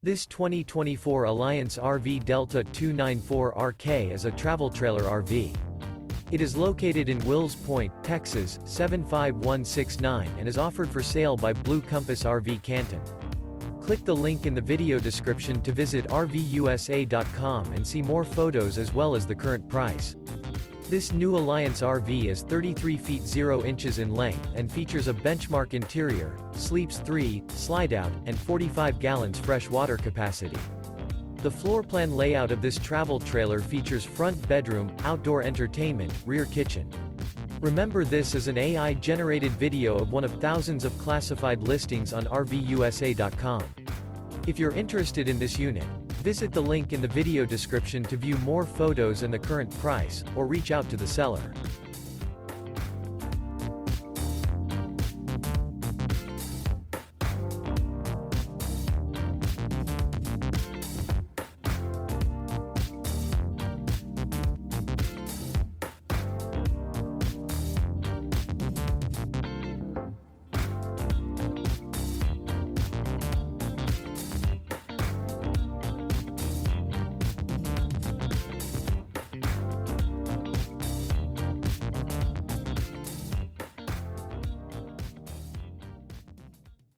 This 2024 Alliance RV Delta 294RK is a travel trailer RV. It is located in Wills Point, Texas, 75169 and is offered for sale by Blue Compass RV Canton. Click the link in the video description to visit RVUSA.com and see more photos as well as the current price. This new Alliance RV is 33 feet 0 inches in length and features a benchmark interior, sleeps 3, slide-out, and 45 gallons fresh water capacity. The floor plan layout of this travel trailer features front bedroom, outdoor entertainment, rear kitchen. Remember, this is an AI-generated video of one of thousands of classified listings on RVUSA.com. If you're interested in this unit, visit the link in the video description to view more photos and the current price, or reach out to the seller.